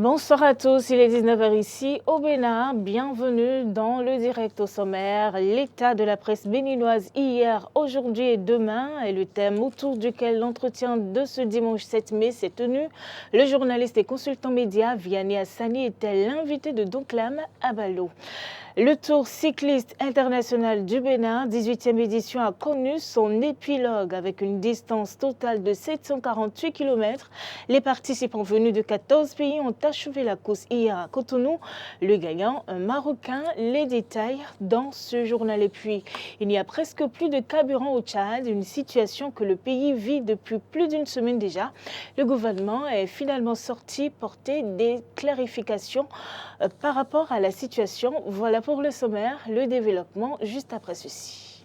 Bonsoir à tous, il est 19h ici au Bénin. Bienvenue dans le direct au sommaire. L'état de la presse béninoise hier, aujourd'hui et demain est le thème autour duquel l'entretien de ce dimanche 7 mai s'est tenu. Le journaliste et consultant média Vianney Hassani était l'invité de Donclam Abalo. Le Tour cycliste international du Bénin, 18e édition, a connu son épilogue avec une distance totale de 748 km. Les participants venus de 14 pays ont achevé la course hier à Cotonou. Le gagnant, un Marocain, les détails dans ce journal. Et puis, il n'y a presque plus de carburant au Tchad, une situation que le pays vit depuis plus d'une semaine déjà. Le gouvernement est finalement sorti porter des clarifications par rapport à la situation. Voilà pour le sommaire, le développement juste après ceci.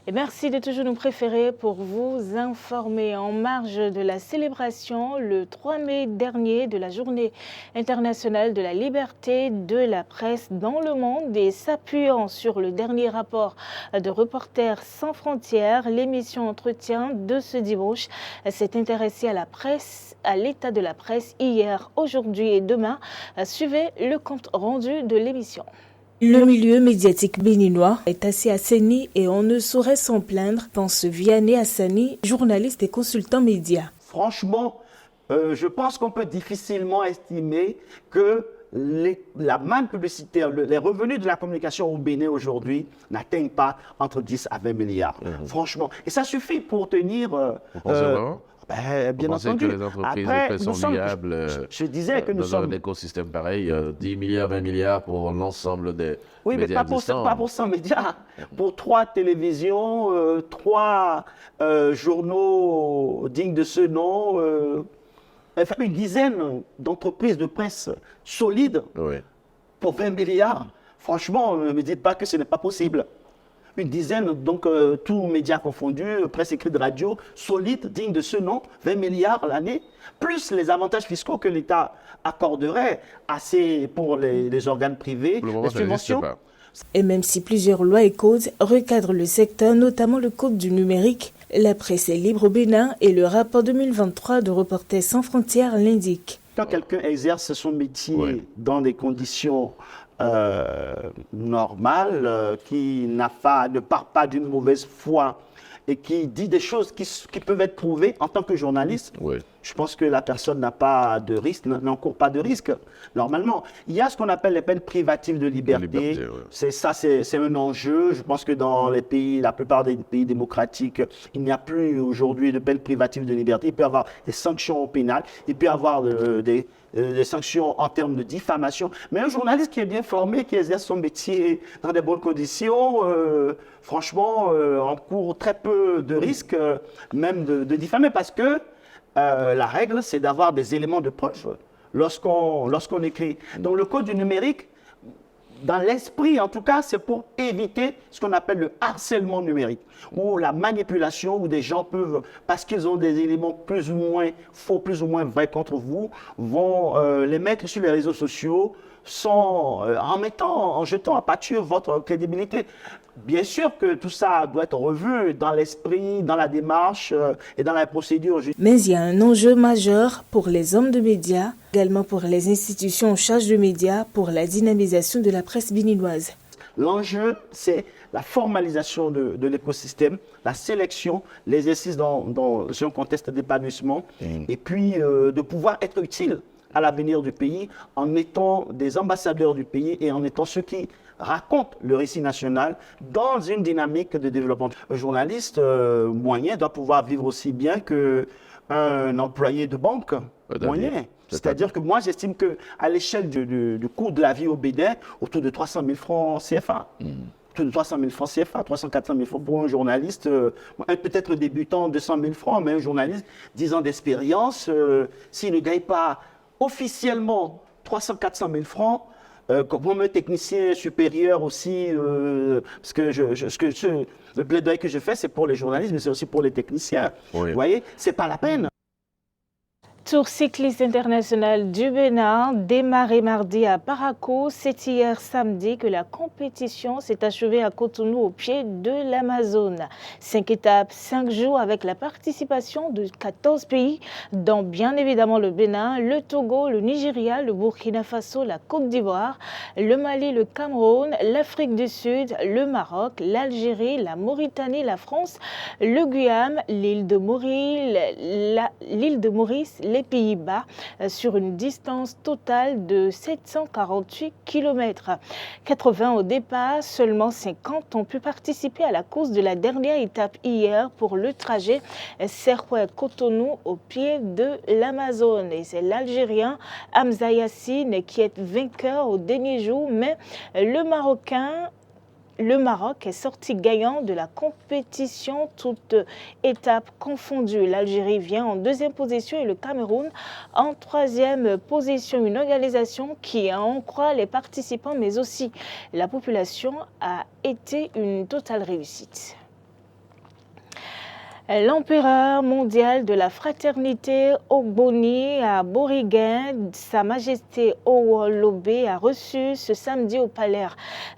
Et merci de toujours nous préférer pour vous informer. En marge de la célébration le 3 mai dernier de la Journée internationale de la liberté de la presse dans le monde et s'appuyant sur le dernier rapport de Reporters sans frontières, l'émission Entretien de ce dimanche s'est intéressée à la presse, à l'état de la presse hier, aujourd'hui et demain. Suivez le compte rendu de l'émission. Le milieu médiatique béninois est assez assaini et on ne saurait s'en plaindre, pense Vianney Hassani, journaliste et consultant média. Franchement, je pense qu'on peut difficilement estimer que la manne publicitaire, les revenus de la communication au Bénin aujourd'hui n'atteignent pas entre 10 à 20 milliards. Franchement. Et ça suffit pour tenir... bien entendu. Que les entreprises de presse sont viables je disais que nous dans sommes... un écosystème pareil, 10 milliards, 20 milliards pour l'ensemble des oui, médias mais pas pour 100 médias. Pour 3 télévisions, 3 journaux dignes de ce nom, enfin, une dizaine d'entreprises de presse solides pour 20 milliards. Franchement, ne me dites pas que ce n'est pas possible. Une dizaine, donc tous médias confondus, presse écrite, radio, solide, digne de ce nom, 20 milliards l'année, plus les avantages fiscaux que l'État accorderait pour les organes privés, les subventions. Et même si plusieurs lois et codes recadrent le secteur, notamment le code du numérique, la presse est libre au Bénin et le rapport 2023 de Reporters sans frontières l'indique. Quand quelqu'un exerce son métier dans des conditions normal, qui ne part pas d'une mauvaise foi et qui dit des choses qui peuvent être prouvées en tant que journaliste, je pense que la personne n'a pas de risque, n'encourt pas de risque, normalement. Il y a ce qu'on appelle les peines privatives de liberté. C'est un enjeu. Je pense que dans la plupart des pays démocratiques, il n'y a plus aujourd'hui de peines privatives de liberté. Il peut y avoir des sanctions pénales, il peut y avoir des sanctions en termes de diffamation. Mais un journaliste qui est bien formé, qui exerce son métier dans des bonnes conditions, franchement, encourt très peu de risques, même de diffamer, parce que la règle, c'est d'avoir des éléments de preuve lorsqu'on écrit. Donc le code du numérique, dans l'esprit, en tout cas, c'est pour éviter ce qu'on appelle le harcèlement numérique, ou la manipulation, où des gens peuvent, parce qu'ils ont des éléments plus ou moins faux, plus ou moins vrais contre vous, vont les mettre sur les réseaux sociaux en jetant à pâture votre crédibilité. Bien sûr que tout ça doit être revu dans l'esprit, dans la démarche et dans la procédure. Mais il y a un enjeu majeur pour les hommes de médias, également pour les institutions en charge de médias, pour la dynamisation de la presse béninoise. L'enjeu, c'est la formalisation de l'écosystème, la sélection, l'exercice dans un contexte d'épanouissement, et puis de pouvoir être utile à l'avenir du pays en étant des ambassadeurs du pays et en étant ceux qui racontent le récit national dans une dynamique de développement. Un journaliste moyen doit pouvoir vivre aussi bien qu'un employé de banque moyen. C'est-à-dire que moi, j'estime qu'à l'échelle du coût de la vie au Bénin, autour de 300 000 francs CFA, autour de 300 000 francs CFA, 300 400 000 francs pour un journaliste, peut-être débutant 200 000 francs, mais un journaliste 10 ans d'expérience, s'il ne gagne pas officiellement 300 400 000 francs, comme un technicien supérieur aussi, parce que le plaidoyer que je fais, c'est pour les journalistes, mais c'est aussi pour les techniciens. Vous voyez, c'est pas la peine. Tour cycliste international du Bénin, démarré mardi à Parakou, c'est hier samedi que la compétition s'est achevée à Cotonou au pied de l'Amazone. 5 étapes, 5 jours avec la participation de 14 pays, dont bien évidemment le Bénin, le Togo, le Nigeria, le Burkina Faso, la Côte d'Ivoire, le Mali, le Cameroun, l'Afrique du Sud, le Maroc, l'Algérie, la Mauritanie, la France, le Guyane, l'île de Maurice, les Pays-Bas, sur une distance totale de 748 km. 80 au départ, seulement 50 ont pu participer à la course de la dernière étape hier pour le trajet Serkoué-Cotonou au pied de l'Amazone. Et c'est l'Algérien Hamza Yassine qui est vainqueur au dernier jour, mais le Maroc est sorti gagnant de la compétition, toutes étapes confondues. L'Algérie vient en deuxième position et le Cameroun en troisième position. Une organisation qui en croit les participants, mais aussi la population, a été une totale réussite. L'empereur mondial de la fraternité Ogboni à Borigen, Sa Majesté Owolobé, a reçu ce samedi au palais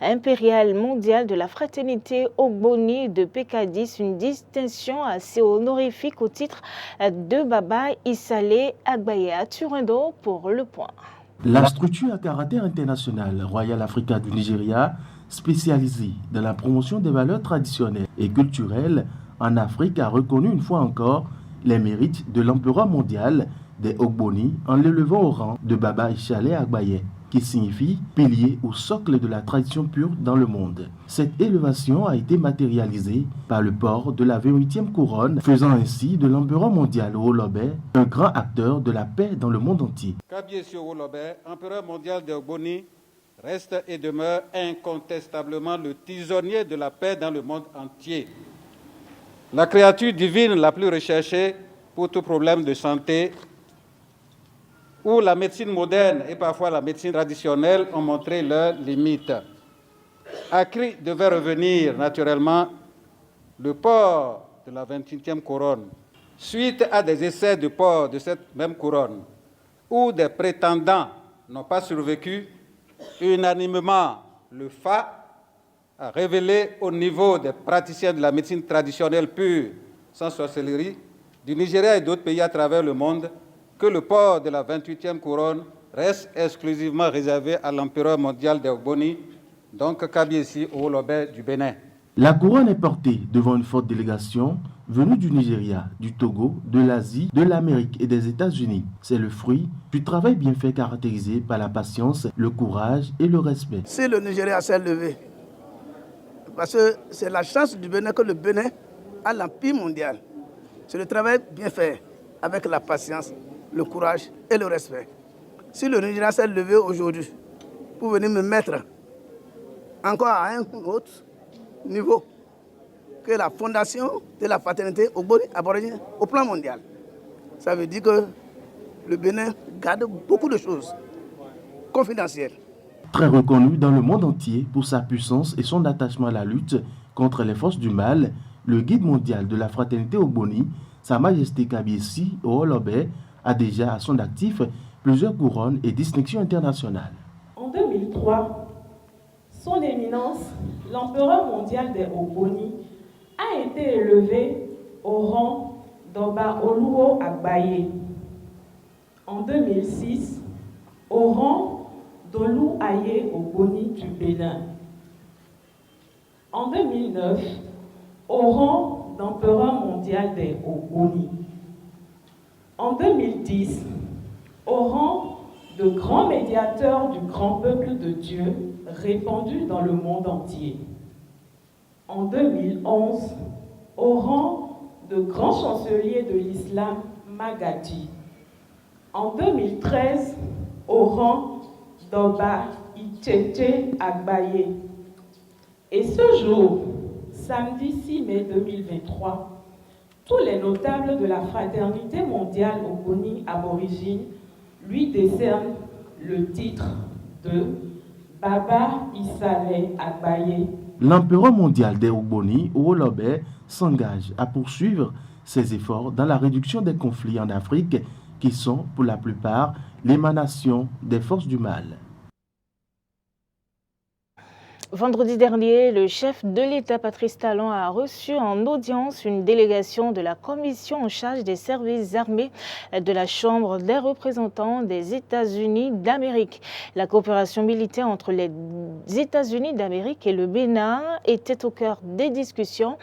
impérial mondial de la fraternité Ogboni de Pécadis une distinction assez honorifique au titre de Baba Isale Agbaye à Turando pour le point. La structure à caractère international Royal Africa du Nigeria, spécialisée dans la promotion des valeurs traditionnelles et culturelles en Afrique, a reconnu une fois encore les mérites de l'empereur mondial des Ogboni en l'élevant au rang de Baba Isale Agbaye, qui signifie pilier ou socle de la tradition pure dans le monde. Cette élévation a été matérialisée par le port de la 28e couronne, faisant ainsi de l'empereur mondial Owolobé un grand acteur de la paix dans le monde entier. Kabiesi Owolobé, empereur mondial des Ogboni, reste et demeure incontestablement le tisonnier de la paix dans le monde entier. La créature divine la plus recherchée pour tout problème de santé, où la médecine moderne et parfois la médecine traditionnelle ont montré leurs limites. À qui devait revenir naturellement le port de la 28e couronne, suite à des essais de port de cette même couronne, où des prétendants n'ont pas survécu. Unanimement, le FA a révélé au niveau des praticiens de la médecine traditionnelle pure, sans sorcellerie, du Nigeria et d'autres pays à travers le monde, que le port de la 28e couronne reste exclusivement réservé à l'empereur mondial des Ogboni, donc Kabiesi Owolobé du Bénin. La couronne est portée devant une forte délégation venue du Nigeria, du Togo, de l'Asie, de l'Amérique et des États-Unis. C'est le fruit du travail bien fait caractérisé par la patience, le courage et le respect. Si le Nigeria s'est levé, parce que c'est la chance du Bénin que le Bénin a l'empire mondial. C'est le travail bien fait, avec la patience, le courage et le respect. Si le Nigeria s'est levé aujourd'hui pour venir me mettre encore à un autre niveau que la fondation de la fraternité Ogboni aborigène au plan mondial, ça veut dire que le Bénin garde beaucoup de choses confidentielles. Très reconnu dans le monde entier pour sa puissance et son attachement à la lutte contre les forces du mal, le guide mondial de la fraternité Ogboni, Sa Majesté Kabiesi Owolobé, a déjà à son actif plusieurs couronnes et distinctions internationales. En 2003, son éminence, l'empereur mondial des Ogboni, a été élevé au rang d'Oba Oluo Agbaye. En 2006, au rang d'Olu Aye Ogboni du Bénin. En 2009, au rang d'empereur mondial des Ogboni. En 2010, au rang de grand médiateur du grand peuple de Dieu répandu dans le monde entier. En 2011, au rang de grand chancelier de l'islam Magadi. En 2013, au rang d'Oba Itchéché Agbaye. Et ce jour, samedi 6 mai 2023, tous les notables de la fraternité mondiale Ogboni aborigine lui décernent le titre de Baba Isale Agbaye. L'empereur mondial des Ogboni, Owolobé, s'engage à poursuivre ses efforts dans la réduction des conflits en Afrique qui sont pour la plupart l'émanation des forces du mal. Vendredi dernier, le chef de l'État, Patrice Talon, a reçu en audience une délégation de la Commission en charge des services armés de la Chambre des représentants des États-Unis d'Amérique. La coopération militaire entre les États-Unis d'Amérique et le Bénin était au cœur des discussions.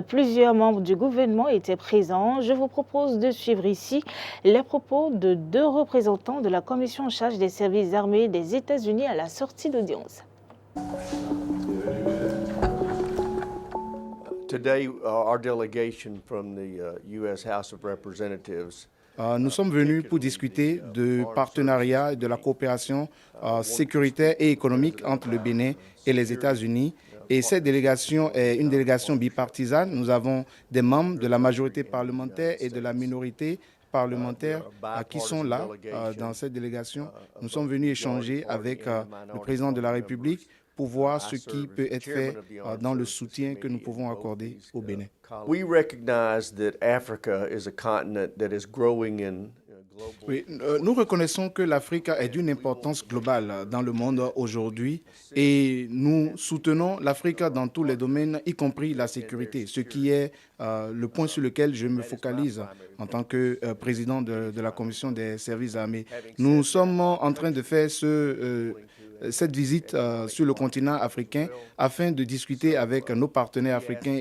Plusieurs membres du gouvernement étaient présents. Je vous propose de suivre ici les propos de 2 représentants de la Commission en charge des services armés des États-Unis à la sortie d'audience. Today, our delegation from the U.S. House of Representatives. Nous sommes venus pour discuter de partenariat et de la coopération sécuritaire et économique entre le Bénin et les États-Unis. Et cette délégation est une délégation bipartisane. Nous avons des membres de la majorité parlementaire et de la minorité parlementaires qui sont là dans cette délégation. Nous sommes venus échanger avec le président de la République pour voir ce qui peut être fait dans le soutien que nous pouvons accorder au Bénin. We recognize that Africa is a continent that is growing in. Oui, nous reconnaissons que l'Afrique est d'une importance globale dans le monde aujourd'hui et nous soutenons l'Afrique dans tous les domaines, y compris la sécurité, ce qui est le point sur lequel je me focalise en tant que président de la Commission des services armés. Nous sommes en train de faire cette visite sur le continent africain afin de discuter avec nos partenaires africains.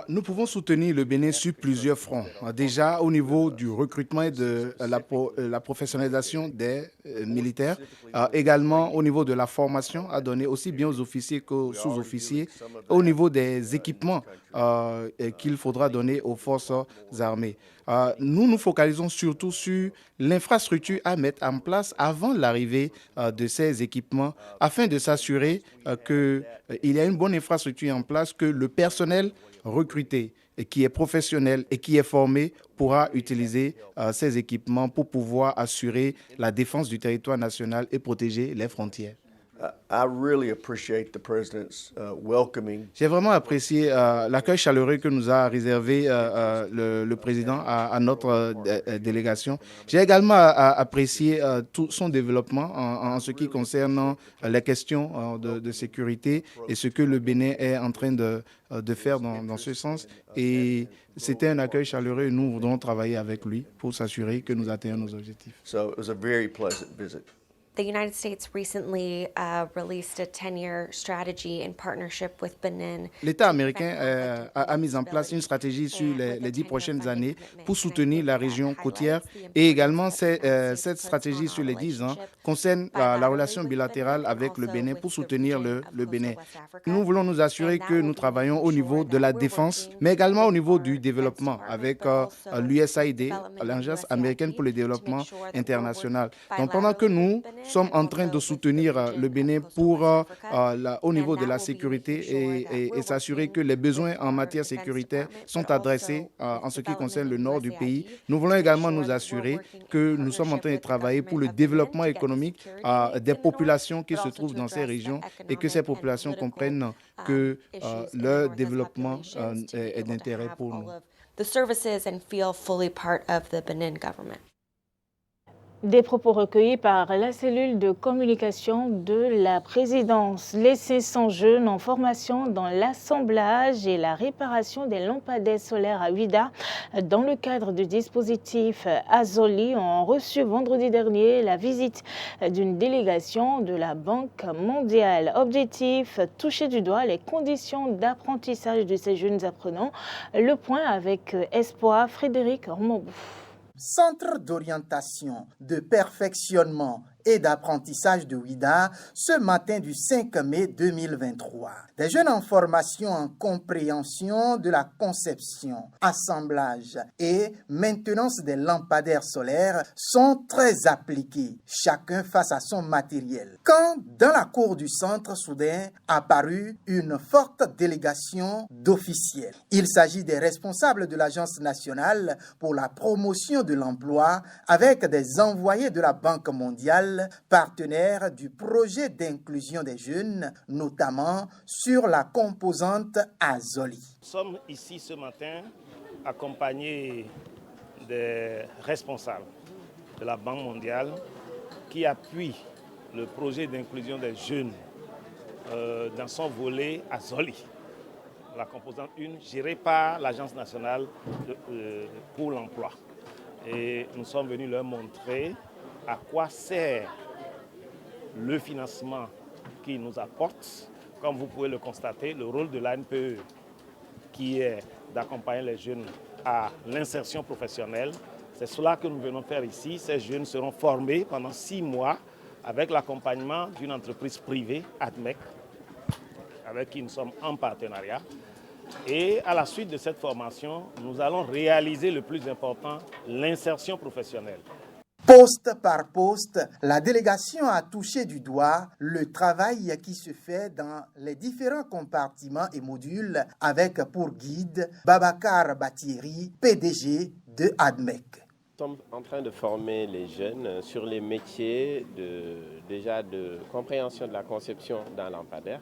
Nous pouvons soutenir le Bénin sur plusieurs fronts. Déjà au niveau du recrutement et de la professionnalisation des militaires, également au niveau de la formation à donner aussi bien aux officiers qu'aux sous-officiers, au niveau des équipements qu'il faudra donner aux forces armées. Nous nous focalisons surtout sur l'infrastructure à mettre en place avant l'arrivée de ces équipements afin de s'assurer qu'il y a une bonne infrastructure en place, que le personnel recruté et qui est professionnel et qui est formé pourra utiliser ces équipements pour pouvoir assurer la défense du territoire national et protéger les frontières. I really appreciate the president's welcoming. J'ai vraiment apprécié l'accueil chaleureux que nous a réservé le président à notre délégation. J'ai également apprécié tout son développement en ce qui concerne les questions de sécurité et ce que le Bénin est en train de faire dans ce sens. Et c'était un accueil chaleureux et nous voudrons travailler avec lui pour s'assurer que nous atteignons nos objectifs. So it was a very pleasant visit. The United States recently released a 10-year strategy in partnership with Benin. L'État américain a mis en place une stratégie sur les 10 prochaines années pour soutenir la région côtière et également cette stratégie sur les 10 ans concerne la relation bilatérale avec le Bénin pour soutenir le Bénin. Nous voulons nous assurer que nous travaillons au niveau de la défense, mais également au niveau du développement avec l'USAID, l'Agence américaine pour le développement international. Donc pendant que nous sommes en train de soutenir le Bénin au niveau de la sécurité et s'assurer que les besoins en matière sécuritaire sont adressés en ce qui concerne le nord du pays. Nous voulons également nous assurer que nous sommes en train de travailler pour le développement économique des populations qui se trouvent dans ces régions et que ces populations comprennent que leur développement est d'intérêt pour nous. The services and feel fully part of the Benin government. Des propos recueillis par la cellule de communication de la présidence. Les 500 jeunes en formation dans l'assemblage et la réparation des lampadaires solaires à Ouidah dans le cadre du dispositif Azoli ont reçu vendredi dernier la visite d'une délégation de la Banque mondiale. Objectif, toucher du doigt les conditions d'apprentissage de ces jeunes apprenants. Le point avec Espoir Frédéric Ormobou. Centre d'orientation, de perfectionnement et d'apprentissage de Ouidah ce matin du 5 mai 2023. Des jeunes en formation en compréhension de la conception, assemblage et maintenance des lampadaires solaires sont très appliqués, chacun face à son matériel. Quand dans la cour du centre soudain apparut une forte délégation d'officiels. Il s'agit des responsables de l'Agence nationale pour la promotion de l'emploi avec des envoyés de la Banque mondiale, partenaire du projet d'inclusion des jeunes, notamment sur la composante Azoli. Nous sommes ici ce matin accompagnés des responsables de la Banque mondiale qui appuie le projet d'inclusion des jeunes dans son volet Azoli, la composante 1, gérée par l'Agence nationale pour l'emploi. Et nous sommes venus leur montrer à quoi sert le financement qu'ils nous apportent. Comme vous pouvez le constater, le rôle de l'ANPE, qui est d'accompagner les jeunes à l'insertion professionnelle, c'est cela que nous venons faire ici. Ces jeunes seront formés pendant 6 mois avec l'accompagnement d'une entreprise privée, ADMEC, avec qui nous sommes en partenariat. Et à la suite de cette formation, nous allons réaliser le plus important, l'insertion professionnelle. Poste par poste, la délégation a touché du doigt le travail qui se fait dans les différents compartiments et modules avec pour guide Babacar Batieri, PDG de ADMEC. Nous sommes en train de former les jeunes sur les métiers de compréhension de la conception d'un lampadaire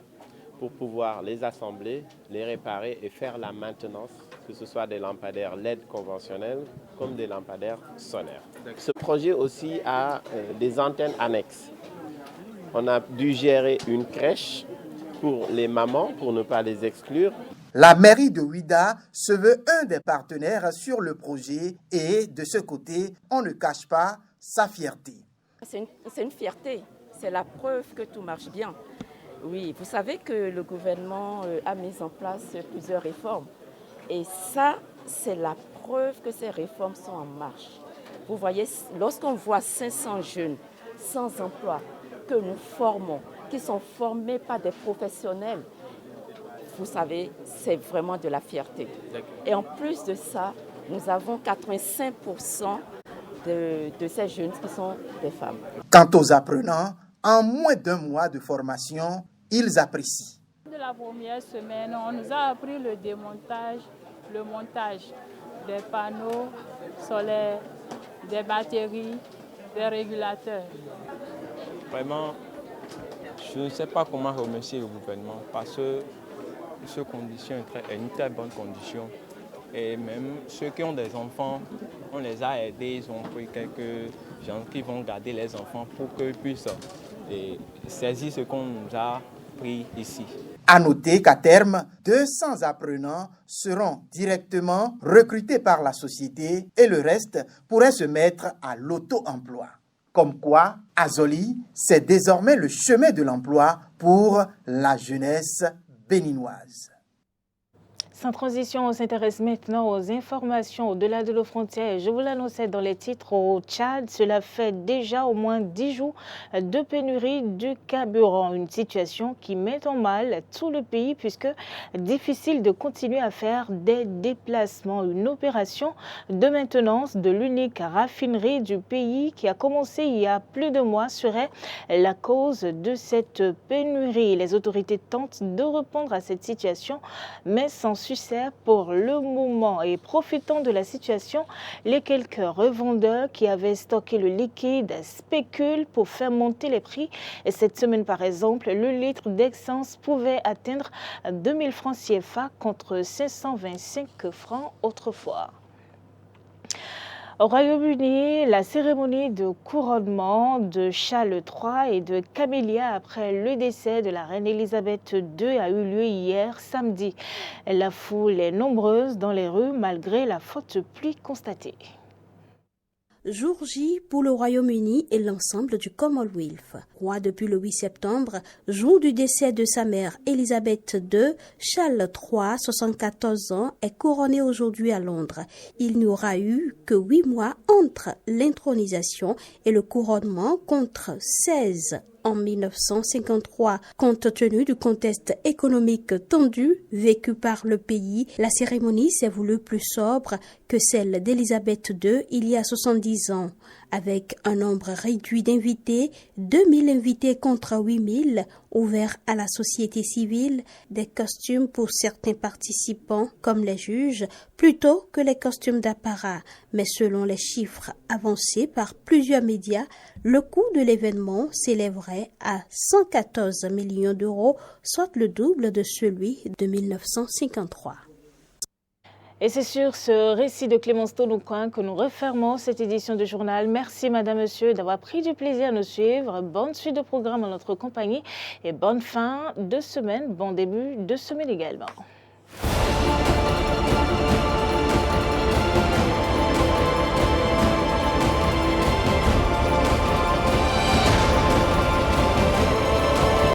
pour pouvoir les assembler, les réparer et faire la maintenance, que ce soit des lampadaires LED conventionnels comme des lampadaires solaires. Ce projet aussi a des antennes annexes. On a dû gérer une crèche pour les mamans, pour ne pas les exclure. La mairie de Ouidah se veut un des partenaires sur le projet et de ce côté, on ne cache pas sa fierté. C'est une fierté, c'est la preuve que tout marche bien. Oui, vous savez que le gouvernement a mis en place plusieurs réformes et ça, c'est la preuve que ces réformes sont en marche. Vous voyez, lorsqu'on voit 500 jeunes sans emploi que nous formons, qui sont formés par des professionnels, vous savez, c'est vraiment de la fierté. Et en plus de ça, nous avons 85% de ces jeunes qui sont des femmes. Quant aux apprenants, en moins d'un mois de formation, ils apprécient. De la première semaine, on nous a appris le démontage, le montage des panneaux solaires, des batteries, des régulateurs. Vraiment, je ne sais pas comment remercier le gouvernement parce que cette condition est une très bonne condition. Et même ceux qui ont des enfants, on les a aidés, ils ont pris quelques gens qui vont garder les enfants pour qu'ils puissent saisir ce qu'on nous a pris ici. À noter qu'à terme, 200 apprenants seront directement recrutés par la société et le reste pourrait se mettre à l'auto-emploi. Comme quoi, Azoli, c'est désormais le chemin de l'emploi pour la jeunesse béninoise. Sans transition, on s'intéresse maintenant aux informations au-delà de nos frontières. Je vous l'annonçais dans les titres au Tchad. Cela fait déjà au moins 10 jours de pénurie du carburant. Une situation qui met en mal tout le pays puisque difficile de continuer à faire des déplacements. Une opération de maintenance de l'unique raffinerie du pays qui a commencé il y a plus de mois serait la cause de cette pénurie. Les autorités tentent de répondre à cette situation, mais sans succès pour le moment. Et profitant de la situation, les quelques revendeurs qui avaient stocké le liquide spéculent pour faire monter les prix. Et cette semaine, par exemple, le litre d'essence pouvait atteindre 2000 francs CFA contre 525 francs autrefois. Au Royaume-Uni, la cérémonie de couronnement de Charles III et de Camilla après le décès de la reine Elisabeth II a eu lieu hier samedi. La foule est nombreuse dans les rues malgré la forte pluie constatée. Jour J pour le Royaume-Uni et l'ensemble du Commonwealth. Roi depuis le 8 septembre, jour du décès de sa mère Elisabeth II, Charles III, 74 ans, est couronné aujourd'hui à Londres. Il n'y aura eu que 8 mois entre l'intronisation et le couronnement contre 16 en 1953. Compte tenu du contexte économique tendu vécu par le pays, la cérémonie s'est voulue plus sobre que celle d'Elisabeth II il y a 70 ans. Avec un nombre réduit d'invités, 2000 invités contre 8000, ouverts à la société civile, des costumes pour certains participants, comme les juges, plutôt que les costumes d'apparat. Mais selon les chiffres avancés par plusieurs médias, le coût de l'événement s'élèverait à 114 millions d'euros, soit le double de celui de 1953. Et c'est sur ce récit de Clémence Tonoucoin que nous refermons cette édition du journal. Merci Madame, Monsieur d'avoir pris du plaisir à nous suivre. Bonne suite de programme en notre compagnie et bonne fin de semaine, bon début de semaine également.